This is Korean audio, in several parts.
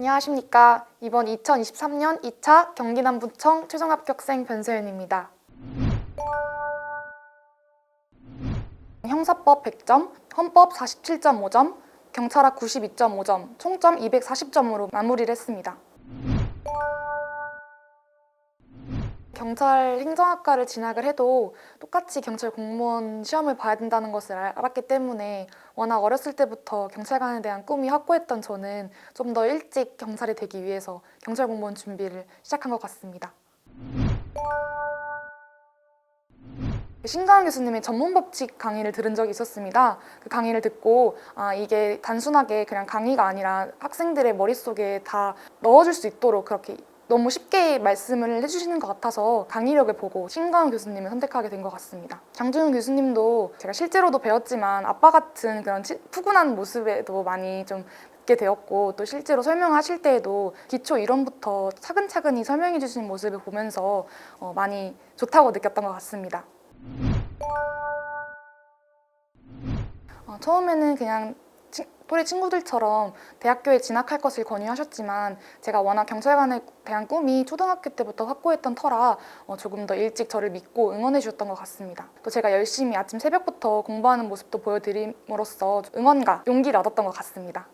안녕하십니까. 이번 2023년 2차 경기남부청 최종합격생 변소연입니다. 형사법 100점, 헌법 47.5점, 경찰학 92.5점, 총점 240점으로 마무리를 했습니다. 경찰 행정학과를 진학을 해도 똑같이 경찰 공무원 시험을 봐야 된다는 것을 알았기 때문에 워낙 어렸을 때부터 경찰관에 대한 꿈이 확고했던 저는 좀 더 일찍 경찰이 되기 위해서 경찰 공무원 준비를 시작한 것 같습니다. 신가은 교수님의 전문법칙 강의를 들은 적이 있었습니다. 그 강의를 듣고 이게 단순하게 그냥 강의가 아니라 학생들의 머릿속에 다 넣어줄 수 있도록 그렇게 너무 쉽게 말씀을 해주시는 것 같아서 강의력을 보고 신가은 교수님을 선택하게 된 것 같습니다. 장준훈 교수님도 제가 실제로도 배웠지만 아빠 같은 그런 푸근한 모습에도 많이 좀 게 되었고, 또 실제로 설명하실 때에도 기초 이론부터 차근차근히 설명해 주시는 모습을 보면서 많이 좋다고 느꼈던 것 같습니다. 처음에는 그냥 또래 친구들처럼 대학교에 진학할 것을 권유하셨지만 제가 워낙 경찰관에 대한 꿈이 초등학교 때부터 확고했던 터라 조금 더 일찍 저를 믿고 응원해 주셨던 것 같습니다. 또 제가 열심히 아침 새벽부터 공부하는 모습도 보여드림으로써 응원과 용기를 얻었던 것 같습니다.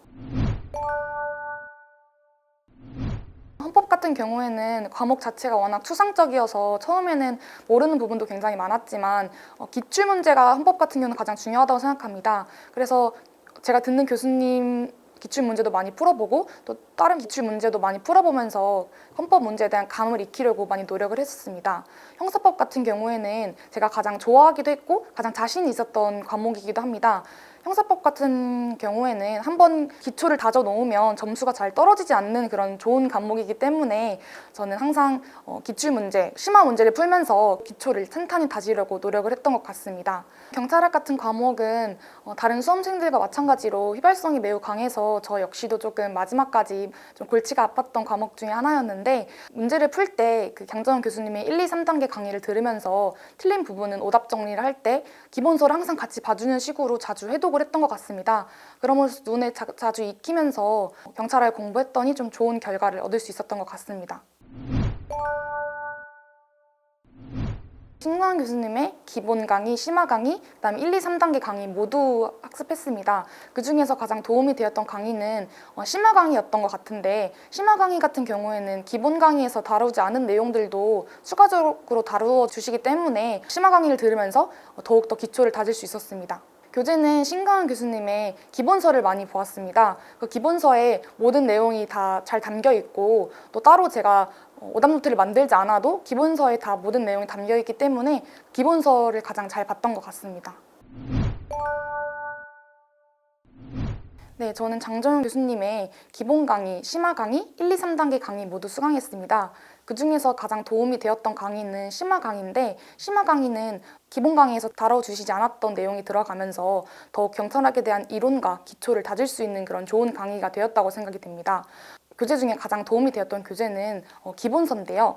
헌법 같은 경우에는 과목 자체가 워낙 추상적이어서 처음에는 모르는 부분도 굉장히 많았지만 기출문제가 헌법 같은 경우는 가장 중요하다고 생각합니다. 그래서 제가 듣는 교수님 기출문제도 많이 풀어보고 또 다른 기출문제도 많이 풀어보면서 헌법 문제에 대한 감을 익히려고 많이 노력을 했었습니다. 형사법 같은 경우에는 제가 가장 좋아하기도 했고 가장 자신이 있었던 과목이기도 합니다. 형사법 같은 경우에는 한번 기초를 다져 놓으면 점수가 잘 떨어지지 않는 그런 좋은 과목이기 때문에 저는 항상 기출문제, 심화 문제를 풀면서 기초를 탄탄히 다지려고 노력을 했던 것 같습니다. 경찰학 같은 과목은 다른 수험생들과 마찬가지로 휘발성이 매우 강해서 저 역시도 조금 마지막까지 좀 골치가 아팠던 과목 중에 하나였는데, 문제를 풀 때 그 강정원 교수님의 1, 2, 3단계 강의를 들으면서 틀린 부분은 오답 정리를 할 때 기본서를 항상 같이 봐주는 식으로 자주 해독을 했던 것 같습니다. 그러면서 눈에 자주 익히면서 경찰을 공부했더니 좀 좋은 결과를 얻을 수 있었던 것 같습니다. 신가은 교수님의 기본 강의, 심화 강의, 그다음에 1, 2, 3단계 강의 모두 학습했습니다. 그 중에서 가장 도움이 되었던 강의는 심화 강의였던 것 같은데, 심화 강의 같은 경우에는 기본 강의에서 다루지 않은 내용들도 추가적으로 다루어 주시기 때문에 심화 강의를 들으면서 더욱더 기초를 다질 수 있었습니다. 교재는 신가은 교수님의 기본서를 많이 보았습니다. 그 기본서에 모든 내용이 다 잘 담겨 있고 또 따로 제가 오답 노트를 만들지 않아도 기본서에 다 모든 내용이 담겨 있기 때문에 기본서를 가장 잘 봤던 것 같습니다. 네, 저는 장정현 교수님의 기본 강의, 심화 강의, 1, 2, 3단계 강의 모두 수강했습니다. 그 중에서 가장 도움이 되었던 강의는 심화 강의인데, 심화 강의는 기본 강의에서 다뤄주시지 않았던 내용이 들어가면서 더욱 경찰학에 대한 이론과 기초를 다질 수 있는 그런 좋은 강의가 되었다고 생각이 됩니다. 교재 중에 가장 도움이 되었던 교재는 기본서인데요.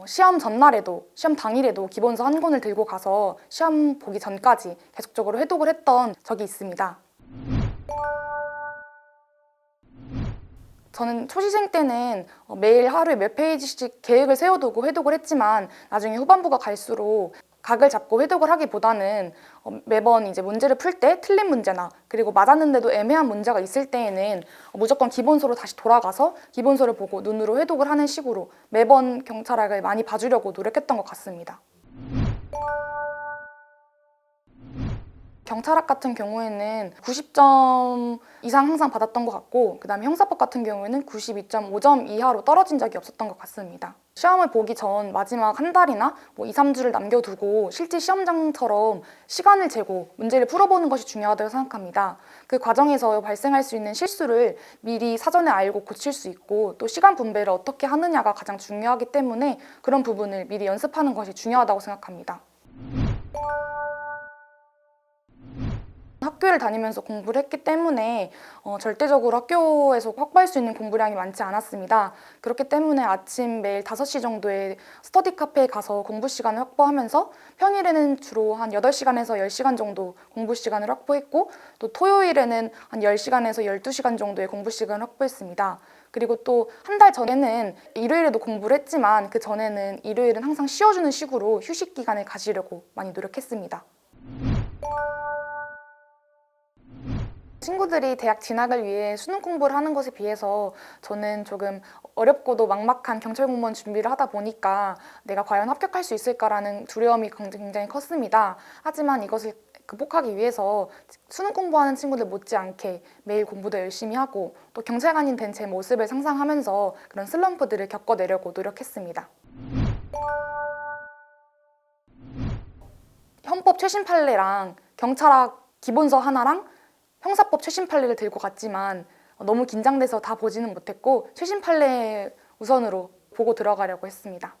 시험 전날에도, 시험 당일에도 기본서 한 권을 들고 가서 시험 보기 전까지 계속적으로 회독을 했던 적이 있습니다. 저는 초시생 때는 매일 하루에 몇 페이지씩 계획을 세워두고 회독을 했지만 나중에 후반부가 갈수록 각을 잡고 회독을 하기보다는 매번 이제 문제를 풀 때 틀린 문제나 그리고 맞았는데도 애매한 문제가 있을 때에는 무조건 기본서로 다시 돌아가서 기본서를 보고 눈으로 회독을 하는 식으로 매번 경찰학을 많이 봐주려고 노력했던 것 같습니다. 경찰학 같은 경우에는 90점 이상 항상 받았던 것 같고, 그 다음에 형사법 같은 경우에는 92.5점 이하로 떨어진 적이 없었던 것 같습니다. 시험을 보기 전 마지막 한 달이나 2, 3주를 남겨두고 실제 시험장처럼 시간을 재고 문제를 풀어보는 것이 중요하다고 생각합니다. 그 과정에서 발생할 수 있는 실수를 미리 사전에 알고 고칠 수 있고, 또 시간 분배를 어떻게 하느냐가 가장 중요하기 때문에 그런 부분을 미리 연습하는 것이 중요하다고 생각합니다. 학교를 다니면서 공부를 했기 때문에 절대적으로 학교에서 확보할 수 있는 공부량이 많지 않았습니다. 그렇기 때문에 아침 매일 5시 정도에 스터디 카페에 가서 공부 시간을 확보하면서 평일에는 주로 한 8시간에서 10시간 정도 공부 시간을 확보했고, 또 토요일에는 한 10시간에서 12시간 정도의 공부 시간을 확보했습니다. 그리고 또 한 달 전에는 일요일에도 공부를 했지만 그 전에는 일요일은 항상 쉬어주는 식으로 휴식 기간을 가지려고 많이 노력했습니다. 친구들이 대학 진학을 위해 수능 공부를 하는 것에 비해서 저는 조금 어렵고도 막막한 경찰 공무원 준비를 하다 보니까 내가 과연 합격할 수 있을까라는 두려움이 굉장히 컸습니다. 하지만 이것을 극복하기 위해서 수능 공부하는 친구들 못지않게 매일 공부도 열심히 하고 또 경찰관이 된 제 모습을 상상하면서 그런 슬럼프들을 겪어내려고 노력했습니다. 헌법 최신 판례랑 경찰학 기본서 하나랑 형사법 최신 판례를 들고 갔지만 너무 긴장돼서 다 보지는 못했고 최신 판례 우선으로 보고 들어가려고 했습니다.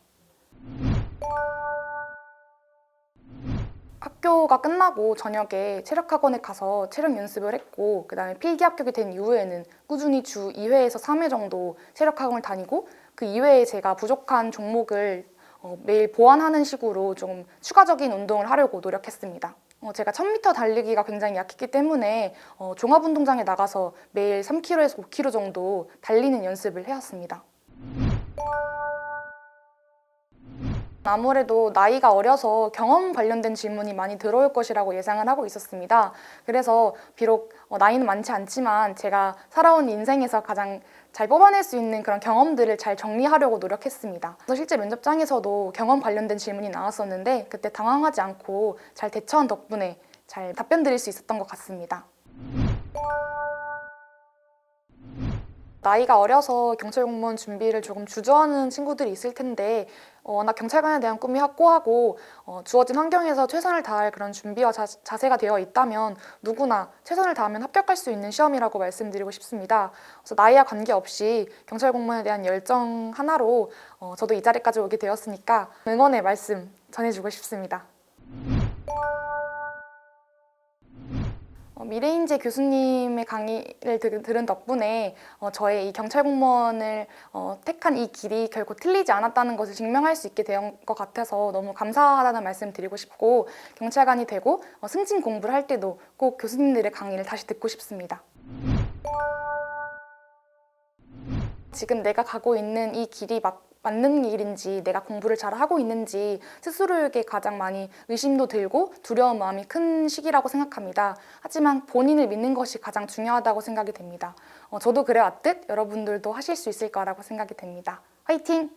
학교가 끝나고 저녁에 체력학원에 가서 체력 연습을 했고, 그 다음에 필기 합격이 된 이후에는 꾸준히 주 2회에서 3회 정도 체력학원을 다니고, 그 이외에 제가 부족한 종목을 매일 보완하는 식으로 좀 추가적인 운동을 하려고 노력했습니다. 제가 1000m 달리기가 굉장히 약했기 때문에 종합운동장에 나가서 매일 3km에서 5km 정도 달리는 연습을 해왔습니다. 아무래도 나이가 어려서 경험 관련된 질문이 많이 들어올 것이라고 예상을 하고 있었습니다. 그래서 비록 나이는 많지 않지만 제가 살아온 인생에서 가장 잘 뽑아낼 수 있는 그런 경험들을 잘 정리하려고 노력했습니다. 그래서 실제 면접장에서도 경험 관련된 질문이 나왔었는데 그때 당황하지 않고 잘 대처한 덕분에 잘 답변 드릴 수 있었던 것 같습니다. 나이가 어려서 경찰 공무원 준비를 조금 주저하는 친구들이 있을 텐데 워낙 경찰관에 대한 꿈이 확고하고 주어진 환경에서 최선을 다할 그런 준비와 자세가 되어 있다면 누구나 최선을 다하면 합격할 수 있는 시험이라고 말씀드리고 싶습니다. 그래서 나이와 관계없이 경찰 공무원에 대한 열정 하나로 저도 이 자리까지 오게 되었으니까 응원의 말씀 전해주고 싶습니다. 미래인재 교수님의 강의를 들은 덕분에 저의 이 경찰 공무원을 택한 이 길이 결코 틀리지 않았다는 것을 증명할 수 있게 된 것 같아서 너무 감사하다는 말씀 드리고 싶고, 경찰관이 되고 승진 공부를 할 때도 꼭 교수님들의 강의를 다시 듣고 싶습니다. 지금 내가 가고 있는 이 길이 맞는 길인지, 내가 공부를 잘 하고 있는지 스스로에게 가장 많이 의심도 들고 두려운 마음이 큰 시기라고 생각합니다. 하지만 본인을 믿는 것이 가장 중요하다고 생각이 됩니다. 저도 그래왔듯 여러분들도 하실 수 있을 거라고 생각이 됩니다. 화이팅!